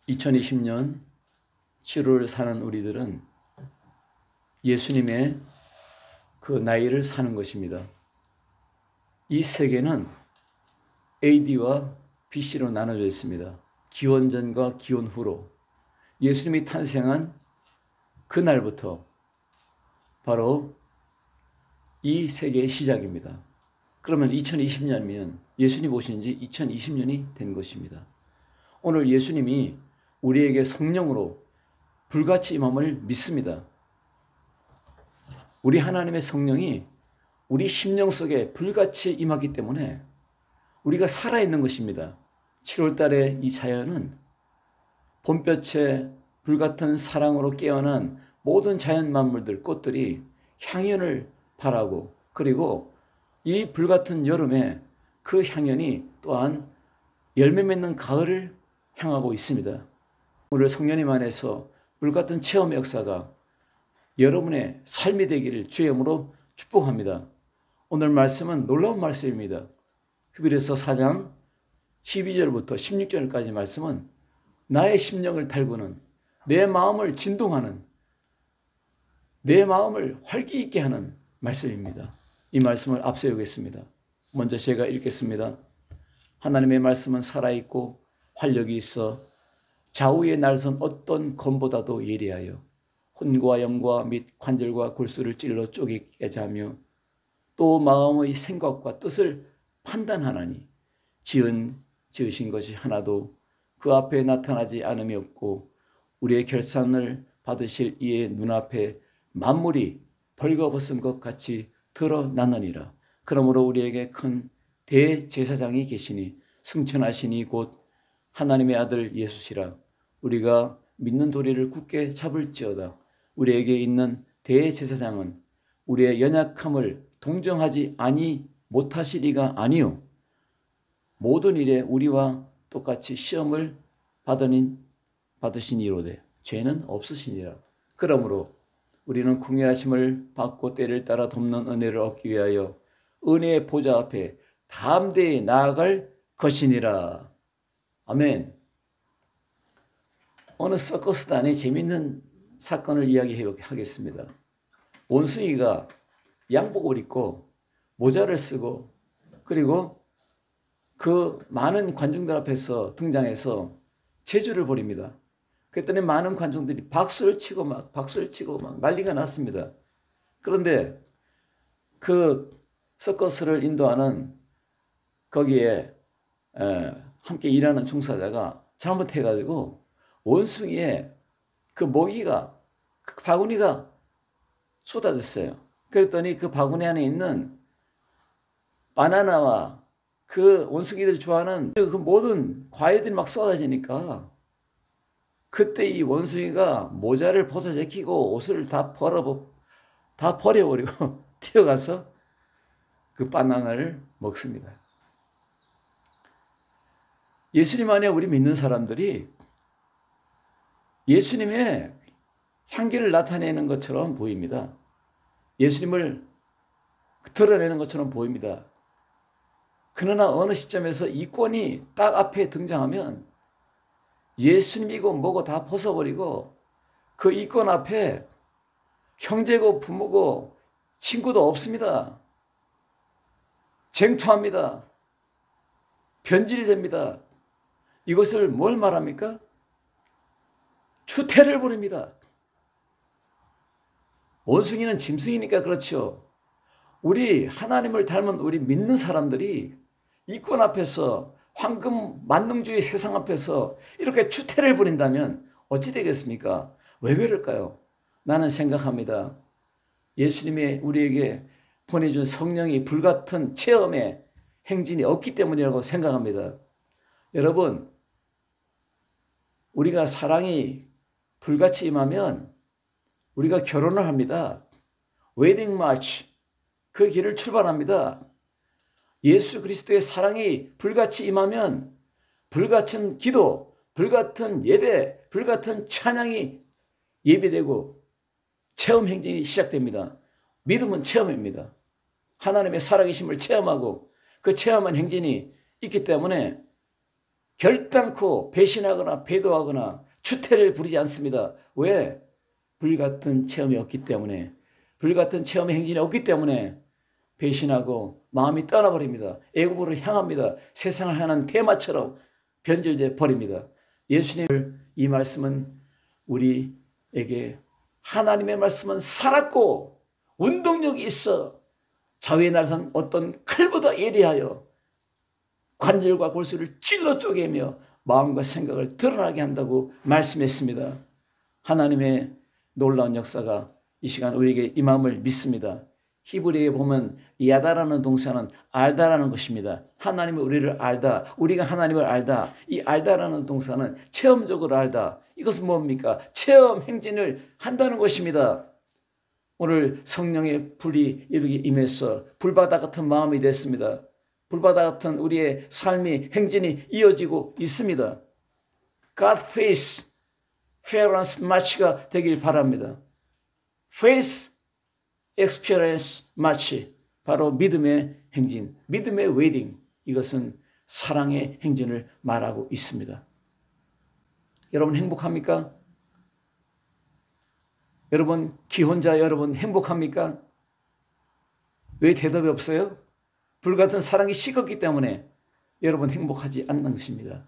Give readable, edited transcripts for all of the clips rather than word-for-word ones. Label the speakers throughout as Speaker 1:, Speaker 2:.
Speaker 1: 2020년 7월 사는 우리들은 예수님의 그 나이를 사는 것입니다. 이 세계는 AD와 BC로 나눠져 있습니다. 기원전과 기원 후로. 예수님이 탄생한 그날부터 바로 이 세계의 시작입니다. 그러면 2020년이면 예수님 오신 지 2020년이 된 것입니다. 오늘 예수님이 우리에게 성령으로 불같이 임함을 믿습니다. 우리 하나님의 성령이 우리 심령 속에 불같이 임하기 때문에 우리가 살아있는 것입니다. 7월 달에 이 자연은 봄볕에 불같은 사랑으로 깨어난 모든 자연 만물들, 꽃들이 향연을 발하고, 그리고 이 불같은 여름에 그 향연이 또한 열매 맺는 가을을 향하고 있습니다. 오늘 성령님 안에서 불같은 체험의 역사가 여러분의 삶이 되기를 주의 이름으로 축복합니다. 오늘 말씀은 놀라운 말씀입니다. 히브리서 4장 12절부터 16절까지 말씀은 나의 심령을 달구는, 내 마음을 진동하는, 내 마음을 활기 있게 하는 말씀입니다. 이 말씀을 앞세우겠습니다. 먼저 제가 읽겠습니다. 하나님의 말씀은 살아있고 활력이 있어 좌우에 날선 어떤 검보다도 예리하여 혼과 영과 및 관절과 골수를 찔러 쪼개게 하며 또 마음의 생각과 뜻을 판단하나니 지으신 것이 하나도 그 앞에 나타나지 않음이 없고 우리의 결산을 받으실 이의 눈앞에 만물이 벌거벗은 것 같이 드러나느니라. 그러므로 우리에게 큰 대제사장이 계시니 승천하시니 곧 하나님의 아들 예수시라. 우리가 믿는 도리를 굳게 잡을지어다. 우리에게 있는 대제사장은 우리의 연약함을 동정하지 못하시리가 아니요 모든 일에 우리와 똑같이 시험을 받으시니로되 죄는 없으시니라. 그러므로 우리는 궁예하심을 받고 때를 따라 돕는 은혜를 얻기 위하여 은혜의 보좌 앞에 담대히 나아갈 것이니라. 아멘. 어느 서커스단의 재밌는 사건을 이야기하겠습니다. 원숭이가 양복을 입고 모자를 쓰고 그리고 그 많은 관중들 앞에서 등장해서 재주를 벌입니다. 그랬더니 많은 관중들이 박수를 치고 막 난리가 났습니다. 그런데 그 서커스를 인도하는 거기에 함께 일하는 종사자가 잘못해가지고 원숭이의 그 모기가, 그 바구니가 쏟아졌어요. 그랬더니 그 바구니 안에 있는 바나나와 그 원숭이들이 좋아하는 그 모든 과일들이 막 쏟아지니까 그때 이 원숭이가 모자를 벗어제끼고 옷을 다 버려버리고 뛰어가서 그 바나나를 먹습니다. 예수님 안에 우리 믿는 사람들이 예수님의 향기를 나타내는 것처럼 보입니다. 예수님을 드러내는 것처럼 보입니다. 그러나 어느 시점에서 이권이 딱 앞에 등장하면 예수님이고 뭐고 다 벗어버리고 그 이권 앞에 형제고 부모고 친구도 없습니다. 쟁투합니다. 변질이 됩니다. 이것을 뭘 말합니까? 추태를 부립니다. 원숭이는 짐승이니까 그렇죠. 우리 하나님을 닮은 우리 믿는 사람들이 이권 앞에서 황금 만능주의 세상 앞에서 이렇게 추태를 부린다면 어찌 되겠습니까? 왜 그럴까요? 나는 생각합니다. 예수님이 우리에게 보내준 성령이 불같은 체험의 행진이 없기 때문이라고 생각합니다. 여러분, 우리가 사랑이 불같이 임하면 우리가 결혼을 합니다. 웨딩 마치, 그 길을 출발합니다. 예수 그리스도의 사랑이 불같이 임하면 불같은 기도, 불같은 예배, 불같은 찬양이 예배되고 체험 행진이 시작됩니다. 믿음은 체험입니다. 하나님의 살아계심을 체험하고 그 체험한 행진이 있기 때문에 결단코 배신하거나 배도하거나 추태를 부리지 않습니다. 왜? 불같은 체험이 없기 때문에, 불같은 체험의 행진이 없기 때문에 배신하고 마음이 떠나버립니다. 애굽으로 향합니다. 세상을 향한 대마처럼 변질돼 버립니다. 예수님을, 이 말씀은 우리에게 하나님의 말씀은 살았고 운동력이 있어 자위에 날선 어떤 칼보다 예리하여 관절과 골수를 찔러 쪼개며 마음과 생각을 드러나게 한다고 말씀했습니다. 하나님의 놀라운 역사가 이 시간 우리에게 임함을 믿습니다. 히브리에 보면 야다라는 동사는 알다라는 것입니다. 하나님이 우리를 알다, 우리가 하나님을 알다. 이 알다라는 동사는 체험적으로 알다. 이것은 뭡니까? 체험 행진을 한다는 것입니다. 오늘 성령의 불이 이렇게 임해서 불바다 같은 마음이 됐습니다. 불바다 같은 우리의 삶이 행진이 이어지고 있습니다. God face, experience match가 되길 바랍니다. face, experience match, 바로 믿음의 행진, 믿음의 웨딩. 이것은 사랑의 행진을 말하고 있습니다. 여러분 행복합니까? 여러분 기혼자 여러분 행복합니까? 왜 대답이 없어요? 불같은 사랑이 식었기 때문에 여러분 행복하지 않는 것입니다.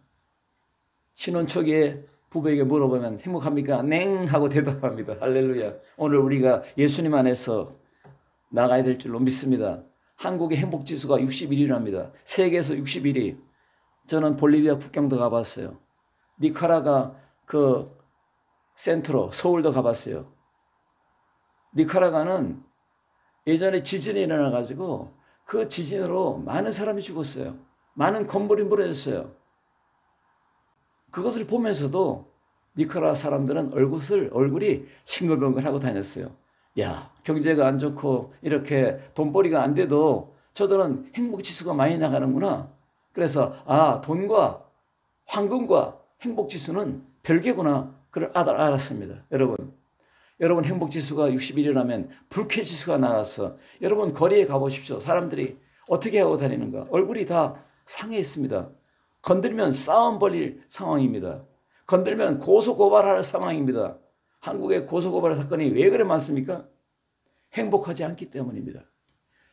Speaker 1: 신혼 초기에 부부에게 물어보면 행복합니까? 냉 하고 대답합니다. 할렐루야. 오늘 우리가 예수님 안에서 나가야 될 줄로 믿습니다. 한국의 행복지수가 61위랍니다. 세계에서 61위. 저는 볼리비아 국경도 가봤어요. 니카라가 그 센트로 서울도 가봤어요. 니카라가는 예전에 지진이 일어나가지고 그 지진으로 많은 사람이 죽었어요. 많은 건물이 무너졌어요. 그것을 보면서도 니카라 사람들은 얼굴이 싱글벙글하고 다녔어요. 야, 경제가 안 좋고 이렇게 돈벌이가 안 돼도 저들은 행복지수가 많이 나가는구나. 그래서 돈과 황금과 행복지수는 별개구나. 그걸 알았습니다. 여러분 행복지수가 61이라면 불쾌지수가 나와서 여러분 거리에 가보십시오. 사람들이 어떻게 하고 다니는가. 얼굴이 다 상해 있습니다. 건들면 싸움 벌일 상황입니다. 건들면 고소고발할 상황입니다. 한국의 고소고발 사건이 왜 그래 많습니까? 행복하지 않기 때문입니다.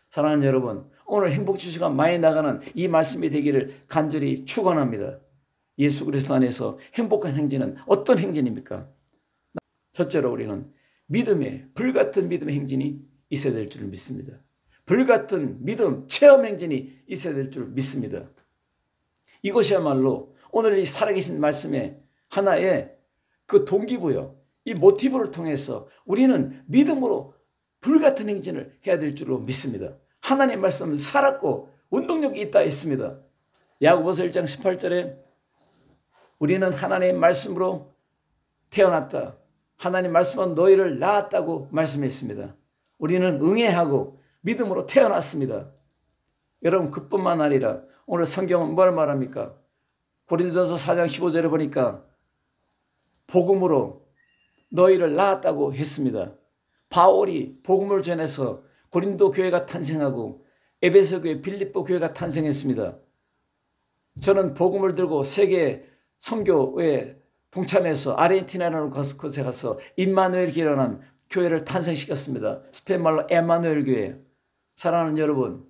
Speaker 1: 사랑하는 여러분, 오늘 행복지수가 많이 나가는 이 말씀이 되기를 간절히 축원합니다. 예수 그리스도 안에서 행복한 행진은 어떤 행진입니까? 첫째로 우리는 불같은 믿음의 행진이 있어야 될 줄 믿습니다. 불같은 믿음, 체험 행진이 있어야 될 줄 믿습니다. 이것이야말로 오늘 이 살아계신 말씀의 하나의 그 동기부여, 이 모티브를 통해서 우리는 믿음으로 불같은 행진을 해야 될 줄로 믿습니다. 하나님의 말씀은 살았고 운동력이 있다 했습니다. 야고보서 1장 18절에 우리는 하나님의 말씀으로 태어났다. 하나님 말씀은 너희를 낳았다고 말씀했습니다. 우리는 응애하고 믿음으로 태어났습니다. 여러분 그뿐만 아니라 오늘 성경은 뭘 말합니까? 고린도전서 4장 15절에 보니까 복음으로 너희를 낳았다고 했습니다. 바울이 복음을 전해서 고린도 교회가 탄생하고 에베소 교회, 빌립보 교회가 탄생했습니다. 저는 복음을 들고 세계 선교에 동참해서 아르헨티나라는 곳에 가서 임마누엘 교회라는 교회를 탄생시켰습니다. 스페인 말로 에마누엘 교회. 사랑하는 여러분,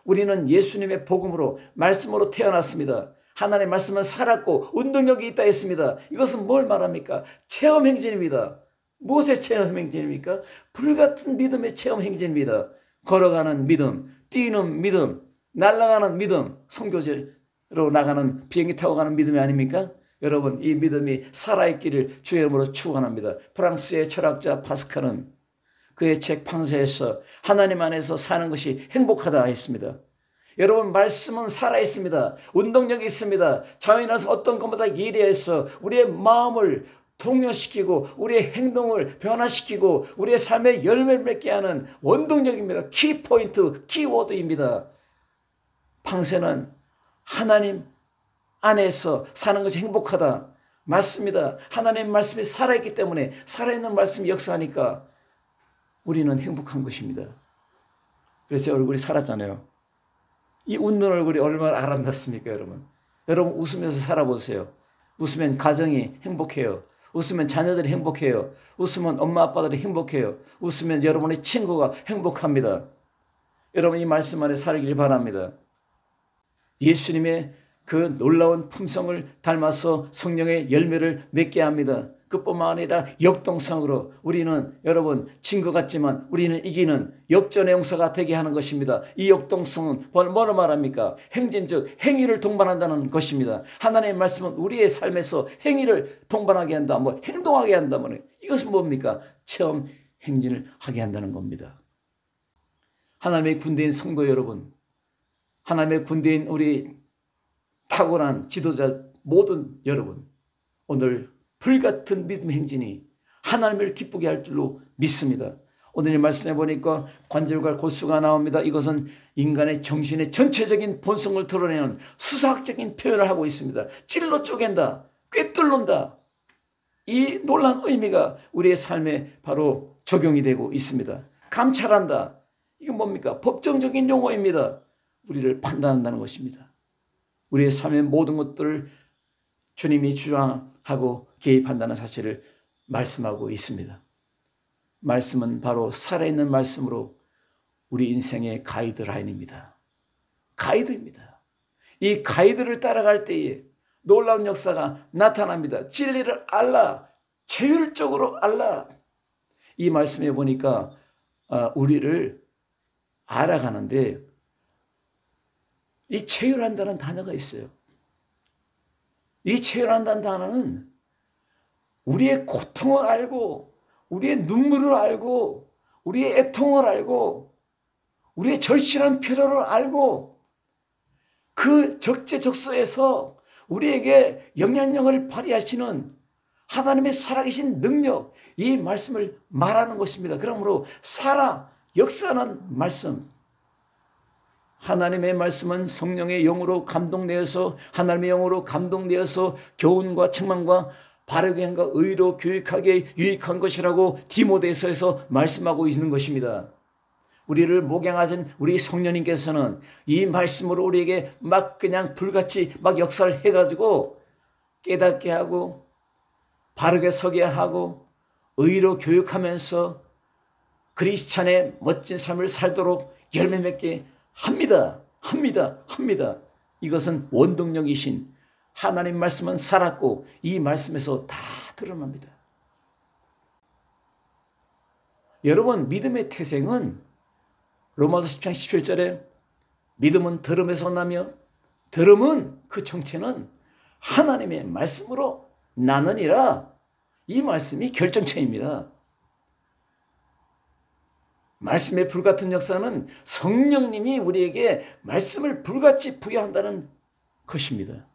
Speaker 1: 우리는 예수님의 복음으로 말씀으로 태어났습니다. 하나님의 말씀은 살았고 운동력이 있다 했습니다. 이것은 뭘 말합니까? 체험 행진입니다. 무엇의 체험 행진입니까? 불같은 믿음의 체험 행진입니다. 걸어가는 믿음, 뛰는 믿음, 날아가는 믿음, 선교지로 나가는 비행기 타고 가는 믿음이 아닙니까? 여러분 이 믿음이 살아있기를 주의 이름으로 축원합니다. 프랑스의 철학자 파스칼은 그의 책 팡세에서 하나님 안에서 사는 것이 행복하다 했습니다. 여러분 말씀은 살아있습니다. 운동력이 있습니다. 자연에서 어떤 것보다 예리해서 우리의 마음을 동요시키고 우리의 행동을 변화시키고 우리의 삶에 열매를 맺게 하는 원동력입니다. 키포인트, 키워드입니다. 팡세는 하나님 안에서 사는 것이 행복하다. 맞습니다. 하나님의 말씀이 살아있기 때문에 살아있는 말씀이 역사하니까 우리는 행복한 것입니다. 그래서 제 얼굴이 살았잖아요. 이 웃는 얼굴이 얼마나 아름답습니까 여러분. 여러분 웃으면서 살아보세요. 웃으면 가정이 행복해요. 웃으면 자녀들이 행복해요. 웃으면 엄마 아빠들이 행복해요. 웃으면 여러분의 친구가 행복합니다. 여러분 이 말씀 안에 살길 바랍니다. 예수님의 그 놀라운 품성을 닮아서 성령의 열매를 맺게 합니다. 그뿐만 아니라 역동성으로 우리는 여러분 진 것 같지만 우리는 이기는 역전의 용사가 되게 하는 것입니다. 이 역동성은 뭐로 말합니까? 행진 즉 행위를 동반한다는 것입니다. 하나님의 말씀은 우리의 삶에서 행위를 동반하게 한다. 행동하게 한다. 이것은 뭡니까? 체험 행진을 하게 한다는 겁니다. 하나님의 군대인 성도 여러분, 하나님의 군대인 우리 탁월한 지도자 모든 여러분, 오늘 불같은 믿음 행진이 하나님을 기쁘게 할 줄로 믿습니다. 오늘 이 말씀해 보니까 관절과 골수가 나옵니다. 이것은 인간의 정신의 전체적인 본성을 드러내는 수사학적인 표현을 하고 있습니다. 찔러 쪼갠다, 꿰뚫는다. 이 놀라운 의미가 우리의 삶에 바로 적용이 되고 있습니다. 감찰한다. 이건 뭡니까? 법정적인 용어입니다. 우리를 판단한다는 것입니다. 우리의 삶의 모든 것들을 주님이 주장하고 개입한다는 사실을 말씀하고 있습니다. 말씀은 바로 살아있는 말씀으로 우리 인생의 가이드라인입니다. 가이드입니다. 이 가이드를 따라갈 때에 놀라운 역사가 나타납니다. 진리를 알라, 체율적으로 알라. 이 말씀에 보니까 우리를 알아가는데 이 체율한다는 단어가 있어요. 이 체율한다는 단어는 우리의 고통을 알고 우리의 눈물을 알고 우리의 애통을 알고 우리의 절실한 필요를 알고 그 적재적소에서 우리에게 영향력을 발휘하시는 하나님의 살아계신 능력, 이 말씀을 말하는 것입니다. 그러므로 역사하는 말씀, 하나님의 말씀은 성령의 영으로 감동되어서 하나님의 영으로 감동되어서 교훈과 책망과 바르게 한과 의로 교육하게 유익한 것이라고 디모데서에서 말씀하고 있는 것입니다. 우리를 목양하신 우리 성령님께서는 이 말씀으로 우리에게 막 그냥 불같이 막 역사를 해가지고 깨닫게 하고 바르게 서게 하고 의로 교육하면서 크리스찬의 멋진 삶을 살도록 열매 맺게 합니다. 이것은 원동력이신 하나님 말씀은 살았고 이 말씀에서 다 드러납니다. 여러분 믿음의 태생은 로마서 10장 17절에 믿음은 들음에서 나며 들음은 그 정체는 하나님의 말씀으로 나느니라. 이 말씀이 결정체입니다. 말씀의 불같은 역사는 성령님이 우리에게 말씀을 불같이 부여한다는 것입니다.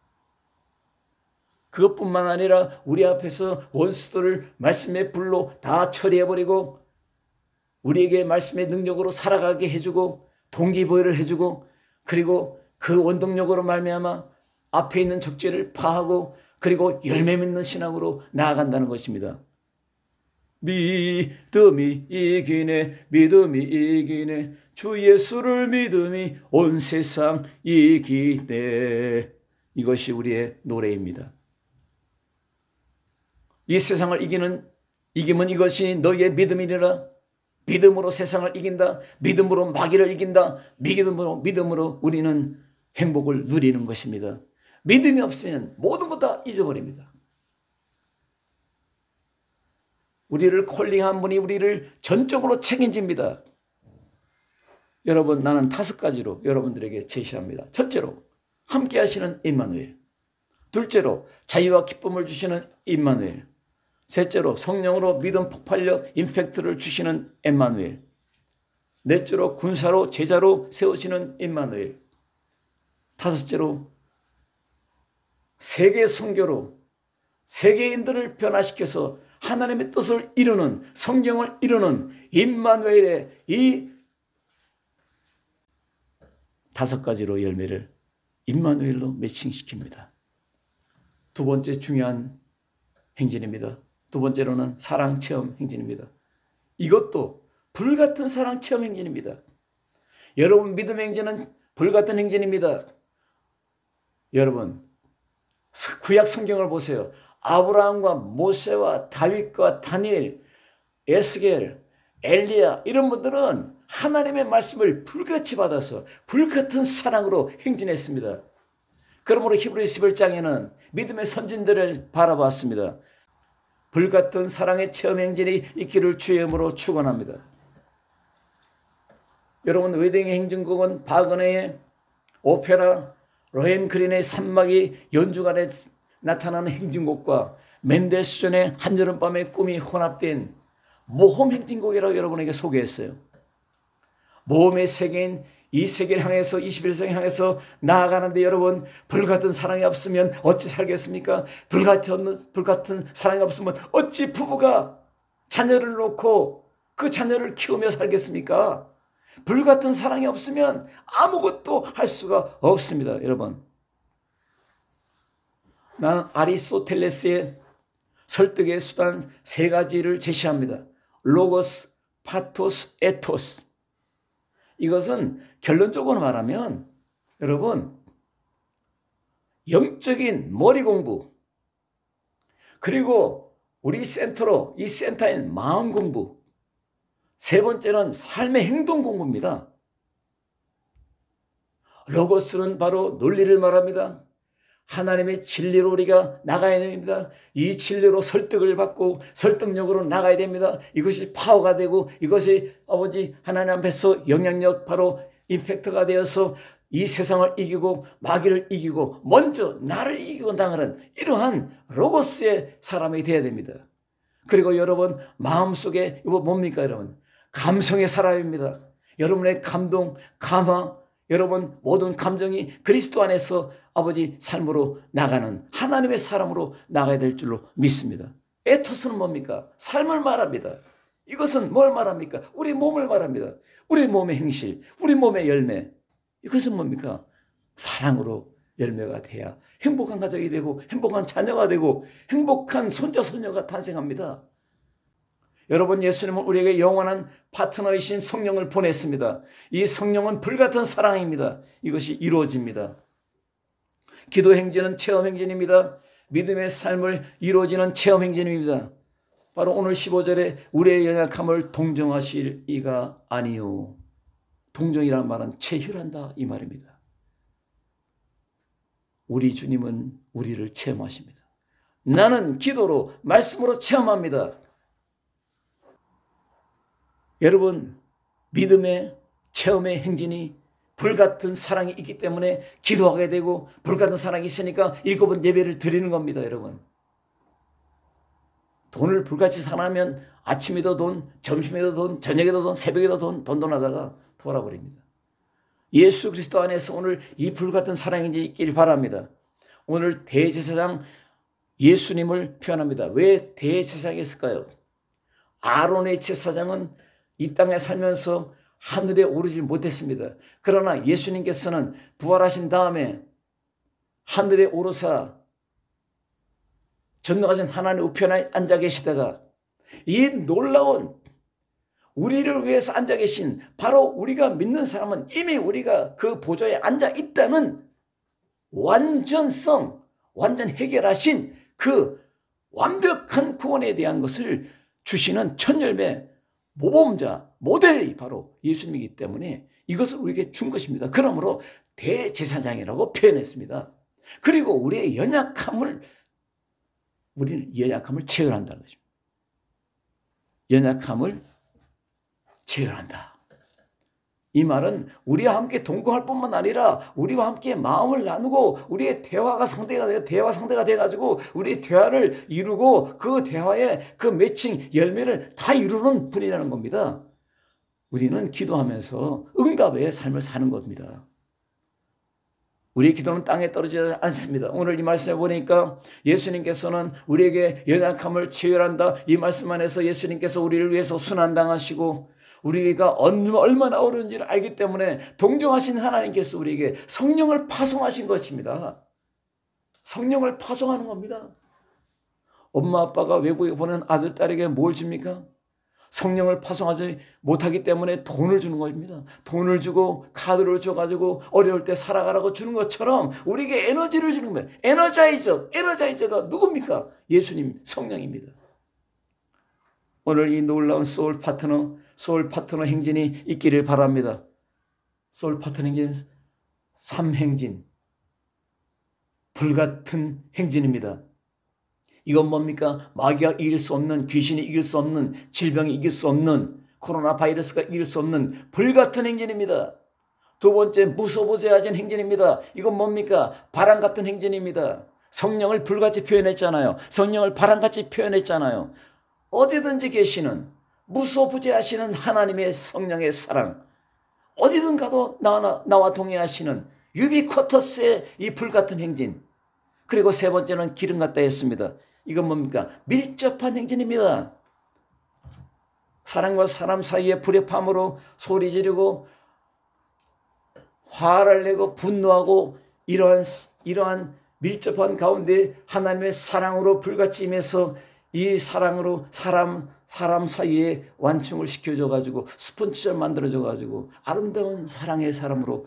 Speaker 1: 그것뿐만 아니라 우리 앞에서 원수들을 말씀의 불로 다 처리해버리고 우리에게 말씀의 능력으로 살아가게 해주고 동기부여를 해주고 그리고 그 원동력으로 말미암아 앞에 있는 적죄를 파하고 그리고 열매 맺는 신앙으로 나아간다는 것입니다. 믿음이 이기네 주 예수를 믿음이 온 세상 이기네. 이것이 우리의 노래입니다. 이 세상을 이기면 이것이 너희의 믿음이니라. 믿음으로 세상을 이긴다. 믿음으로 마귀를 이긴다. 믿음으로 우리는 행복을 누리는 것입니다. 믿음이 없으면 모든 것 다 잊어버립니다. 우리를 콜링한 분이 우리를 전적으로 책임집니다. 여러분, 나는 5가지로 여러분들에게 제시합니다. 첫째로 함께 하시는 임마누엘, 둘째로 자유와 기쁨을 주시는 임마누엘, 셋째로 성령으로 믿음 폭발력 임팩트를 주시는 임마누엘, 넷째로 군사로 제자로 세우시는 임마누엘, 다섯째로 세계 선교로 세계인들을 변화시켜서 하나님의 뜻을 이루는, 성경을 이루는 임마누엘의 이 5가지로 열매를 임마누엘로 매칭시킵니다. 두 번째 중요한 행진입니다. 두 번째로는 사랑 체험 행진입니다. 이것도 불같은 사랑 체험 행진입니다. 여러분 믿음 행진은 불같은 행진입니다. 여러분 구약 성경을 보세요. 아브라함과 모세와 다윗과 다니엘, 에스겔, 엘리야 이런 분들은 하나님의 말씀을 불같이 받아서 불같은 사랑으로 행진했습니다. 그러므로 히브리서 11장에는 믿음의 선진들을 바라봤습니다. 불같은 사랑의 체험 행진이 있기를 주의 이름으로 축원합니다. 여러분, 웨딩 행진곡은 바그너의 오페라, 로헨그린의 산막이 연주간에 나타나는 행진곡과 멘델스존의 한여름밤의 꿈이 혼합된 모험 행진곡이라고 여러분에게 소개했어요. 모험의 세계인 이 세계를 향해서 21세기를 향해서 나아가는데 여러분, 불같은 사랑이 없으면 어찌 살겠습니까? 불같은 사랑이 없으면 어찌 부부가 자녀를 놓고 그 자녀를 키우며 살겠습니까? 불같은 사랑이 없으면 아무것도 할 수가 없습니다. 여러분, 나는 아리스토텔레스의 설득의 수단 3가지를 제시합니다. 로고스, 파토스, 에토스. 이것은 결론적으로 말하면 여러분, 영적인 머리 공부, 그리고 우리 센터로 이 센터인 마음 공부, 3번째는 삶의 행동 공부입니다. 로고스는 바로 논리를 말합니다. 하나님의 진리로 우리가 나가야 됩니다. 이 진리로 설득을 받고 설득력으로 나가야 됩니다. 이것이 파워가 되고 이것이 아버지 하나님 앞에서 영향력, 바로 임팩트가 되어서 이 세상을 이기고 마귀를 이기고 먼저 나를 이기고 나가는 이러한 로고스의 사람이 되어야 됩니다. 그리고 여러분, 마음속에 이거 뭡니까 여러분? 감성의 사람입니다. 여러분의 감동, 감화, 여러분 모든 감정이 그리스도 안에서 아버지 삶으로 나가는 하나님의 사람으로 나가야 될 줄로 믿습니다. 에토스는 뭡니까? 삶을 말합니다. 이것은 뭘 말합니까? 우리 몸을 말합니다. 우리 몸의 행실, 우리 몸의 열매. 이것은 뭡니까? 사랑으로 열매가 돼야 행복한 가족이 되고 행복한 자녀가 되고 행복한 손자 손녀가 탄생합니다. 여러분, 예수님은 우리에게 영원한 파트너이신 성령을 보냈습니다. 이 성령은 불같은 사랑입니다. 이것이 이루어집니다. 기도 행진은 체험 행진입니다. 믿음의 삶을 이루어지는 체험 행진입니다. 바로 오늘 15절에 우리의 연약함을 동정하실 이가 아니요. 동정이라는 말은 체휼한다 이 말입니다. 우리 주님은 우리를 체험하십니다. 나는 기도로 말씀으로 체험합니다. 여러분, 믿음의 체험의 행진이 불같은 사랑이 있기 때문에 기도하게 되고 불같은 사랑이 있으니까 7번 예배를 드리는 겁니다. 여러분, 돈을 불같이 사랑하면 아침에도 돈, 점심에도 돈, 저녁에도 돈, 새벽에도 돈 하다가 돌아버립니다. 예수 그리스도 안에서 오늘 이 불같은 사랑이 있길 바랍니다. 오늘 대제사장 예수님을 표현합니다. 왜 대제사장이 있을까요? 아론의 제사장은 이 땅에 살면서 하늘에 오르지 못했습니다. 그러나 예수님께서는 부활하신 다음에 하늘에 오르사 전능하신 하나님 우편에 앉아 계시다가 이 놀라운 우리를 위해서 앉아 계신 바로 우리가 믿는 사람은 이미 우리가 그 보좌에 앉아 있다는 완전성, 완전 해결하신 그 완벽한 구원에 대한 것을 주시는 첫 열매 모범자, 모델이 바로 예수님이기 때문에 이것을 우리에게 준 것입니다. 그러므로 대제사장이라고 표현했습니다. 그리고 우리의 연약함을 체휼한다는 것입니다. 연약함을 체휼한다. 이 말은 우리와 함께 동거할 뿐만 아니라 우리와 함께 마음을 나누고 우리의 대화 상대가 돼가지고 우리의 대화를 이루고 그 대화의 그 매칭 열매를 다 이루는 분이라는 겁니다. 우리는 기도하면서 응답의 삶을 사는 겁니다. 우리의 기도는 땅에 떨어지지 않습니다. 오늘 이 말씀에 보니까 예수님께서는 우리에게 연약함을 체휼한다. 이 말씀 안에서 예수님께서 우리를 위해서 순환당하시고 우리가 얼마나 어려운지를 알기 때문에 동정하신 하나님께서 우리에게 성령을 파송하신 것입니다. 성령을 파송하는 겁니다. 엄마 아빠가 외국에 보낸 아들 딸에게 뭘 줍니까? 성령을 파송하지 못하기 때문에 돈을 주는 겁니다. 돈을 주고 카드를 줘가지고 어려울 때 살아가라고 주는 것처럼 우리에게 에너지를 주는 거예요. 에너자이저가 누굽니까? 예수님, 성령입니다. 오늘 이 놀라운 소울 파트너 행진이 있기를 바랍니다. 소울 파트너 행진 3행진, 불같은 행진입니다. 이건 뭡니까? 마귀가 이길 수 없는, 귀신이 이길 수 없는, 질병이 이길 수 없는, 코로나 바이러스가 이길 수 없는 불같은 행진입니다. 두 번째, 무소부재하진 행진입니다. 이건 뭡니까? 바람 같은 행진입니다. 성령을 불같이 표현했잖아요. 성령을 바람같이 표현했잖아요. 어디든지 계시는, 무소부재하시는 하나님의 성령의 사랑, 어디든 가도 나와 동행하시는 유비쿼터스의 이 불같은 행진. 그리고 세 번째는 기름 같다 했습니다. 이건 뭡니까? 밀접한 행진입니다. 사람과 사람 사이에 불협함으로 소리 지르고 화를 내고 분노하고 이러한 밀접한 가운데 하나님의 사랑으로 불같이 임해서 이 사랑으로 사람 사이에 완충을 시켜줘가지고 스폰지처럼 만들어줘가지고 아름다운 사랑의 사람으로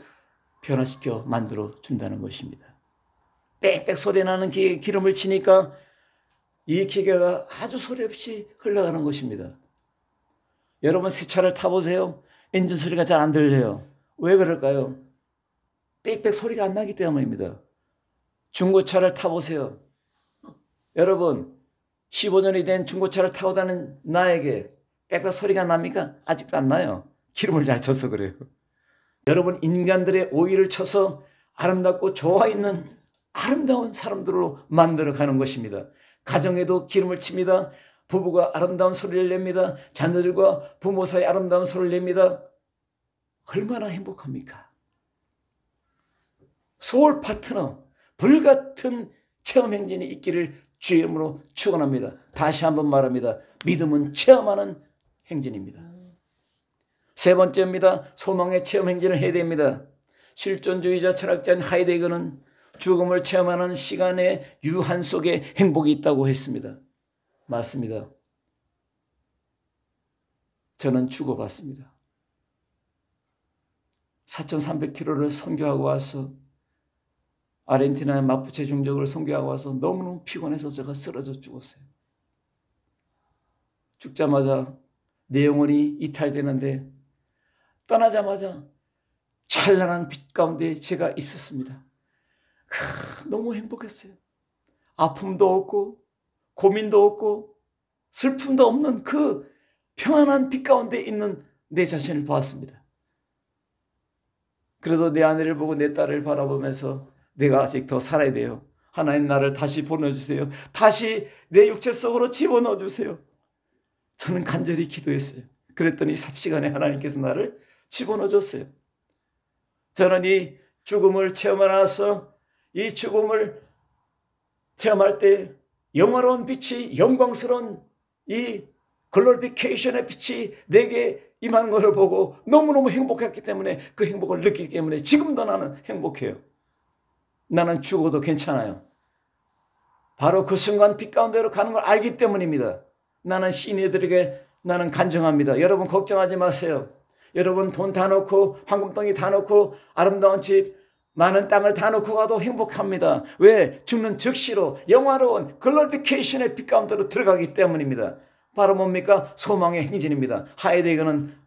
Speaker 1: 변화시켜 만들어 준다는 것입니다. 빽빽 소리 나는 기계에 기름을 치니까 이 기계가 아주 소리 없이 흘러가는 것입니다. 여러분 새 차를 타보세요. 엔진 소리가 잘 안 들려요. 왜 그럴까요? 빽빽 소리가 안 나기 때문입니다. 중고차를 타보세요. 여러분 15년이 된 중고차를 타고 다니는 나에게 빽빽 소리가 납니까? 아직도 안 나요. 기름을 잘 쳐서 그래요. 여러분 인간들의 오일을 쳐서 아름답고 좋아 있는 아름다운 사람들로 만들어가는 것입니다. 가정에도 기름을 칩니다. 부부가 아름다운 소리를 냅니다. 자녀들과 부모 사이 아름다운 소리를 냅니다. 얼마나 행복합니까? 소울 파트너, 불같은 체험 행진이 있기를 주의 이름으로 축원합니다. 다시 한번 말합니다. 믿음은 체험하는 행진입니다. 세 번째입니다. 소망의 체험 행진을 해야 됩니다. 실존주의자 철학자인 하이데거는 죽음을 체험하는 시간의 유한 속에 행복이 있다고 했습니다. 맞습니다. 저는 죽어봤습니다. 4,300km를 선교하고 와서 아르헨티나의 마푸체 종족을 선교하고 와서 너무너무 피곤해서 제가 쓰러져 죽었어요. 죽자마자 내 영혼이 이탈되는데 떠나자마자 찬란한 빛 가운데 제가 있었습니다. 너무 행복했어요. 아픔도 없고 고민도 없고 슬픔도 없는 그 평안한 빛 가운데 있는 내 자신을 보았습니다. 그래도 내 아내를 보고 내 딸을 바라보면서 내가 아직 더 살아야 돼요. 하나님 나를 다시 보내주세요. 다시 내 육체 속으로 집어넣어 주세요. 저는 간절히 기도했어요. 그랬더니 삽시간에 하나님께서 나를 집어넣어 줬어요. 저는 이 죽음을 체험하면서 이 죽음을 체험할 때 영화로운 빛이, 영광스러운 이 글로리피케이션의 빛이 내게 임한 것을 보고 너무너무 행복했기 때문에 그 행복을 느끼기 때문에 지금도 나는 행복해요. 나는 죽어도 괜찮아요. 바로 그 순간 빛 가운데로 가는 걸 알기 때문입니다. 나는 시니어들에게 나는 간증합니다. 여러분 걱정하지 마세요. 여러분 돈 다 놓고 황금덩이 다 놓고 아름다운 집 많은 땅을 다 놓고 가도 행복합니다. 왜? 죽는 즉시로 영화로운 글로리피케이션의 빛 가운데로 들어가기 때문입니다. 바로 뭡니까? 소망의 행진입니다. 하이데거는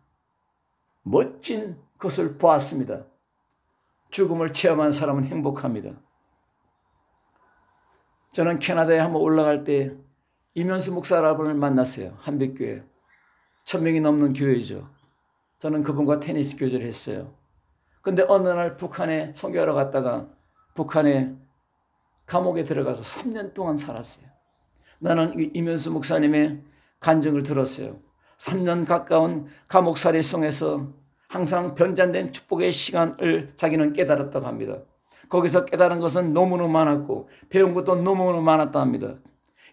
Speaker 1: 멋진 것을 보았습니다. 죽음을 체험한 사람은 행복합니다. 저는 캐나다에 한번 올라갈 때 이면수 목사를 만났어요. 한백교회. 1,000명이 넘는 교회죠. 저는 그분과 테니스 교제를 했어요. 근데 어느 날 북한에 선교하러 갔다가 북한에 감옥에 들어가서 3년 동안 살았어요. 나는 이면수 목사님의 간증을 들었어요. 3년 가까운 감옥살이 속에서 항상 변잔된 축복의 시간을 자기는 깨달았다고 합니다. 거기서 깨달은 것은 너무너무 많았고 배운 것도 너무너무 많았다 합니다.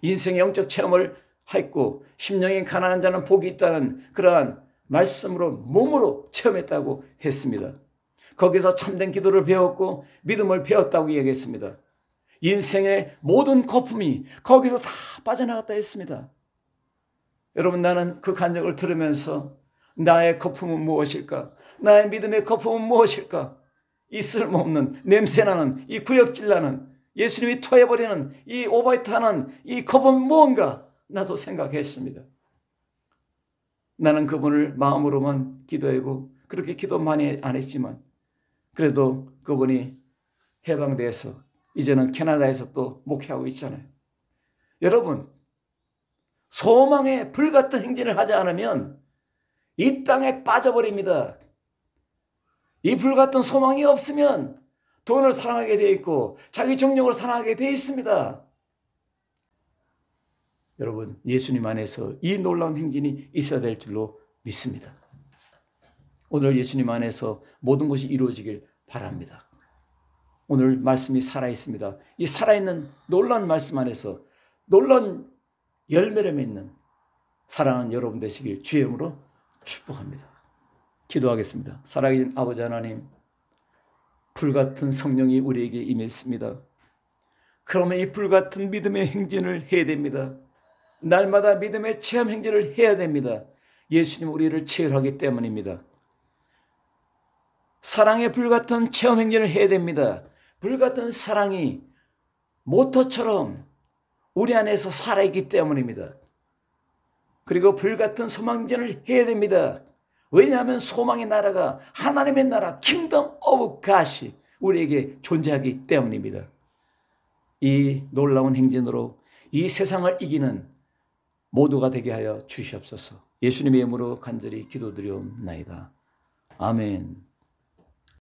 Speaker 1: 인생의 영적 체험을 했고 심령이 가난한 자는 복이 있다는 그러한 말씀으로 몸으로 체험했다고 했습니다. 거기서 참된 기도를 배웠고 믿음을 배웠다고 이야기했습니다. 인생의 모든 거품이 거기서 다 빠져나갔다 했습니다. 여러분, 나는 그 간증을 들으면서 나의 거품은 무엇일까? 나의 믿음의 거품은 무엇일까? 이 쓸모없는 냄새나는 이 구역질나는 예수님이 토해버리는 이 오바이트하는 이 거품은 무언가? 나도 생각했습니다. 나는 그분을 마음으로만 기도하고 그렇게 기도 많이 안 했지만 그래도 그분이 해방돼서 이제는 캐나다에서 또 목회하고 있잖아요. 여러분, 소망의 불같은 행진을 하지 않으면 이 땅에 빠져버립니다. 이 불같은 소망이 없으면 돈을 사랑하게 돼 있고 자기 정력을 사랑하게 돼 있습니다. 여러분, 예수님 안에서 이 놀라운 행진이 있어야 될 줄로 믿습니다. 오늘 예수님 안에서 모든 것이 이루어지길 바랍니다. 오늘 말씀이 살아있습니다. 이 살아있는 놀라운 말씀 안에서 놀라운 열매를 맺는 사랑하는 여러분 되시길 주의 이름으로 축복합니다. 기도하겠습니다. 살아계신 아버지 하나님, 불같은 성령이 우리에게 임했습니다. 그러면 이 불같은 믿음의 행진을 해야 됩니다. 날마다 믿음의 체험 행진을 해야 됩니다. 예수님 우리를 체험하기 때문입니다. 사랑의 불같은 체험 행진을 해야 됩니다. 불같은 사랑이 모터처럼 우리 안에서 살아있기 때문입니다. 그리고 불같은 소망전을 해야 됩니다. 왜냐하면 소망의 나라가 하나님의 나라 킹덤 오브 갓이 우리에게 존재하기 때문입니다. 이 놀라운 행진으로 이 세상을 이기는 모두가 되게 하여 주시옵소서. 예수님의 이름으로 간절히 기도드리옵나이다. 아멘.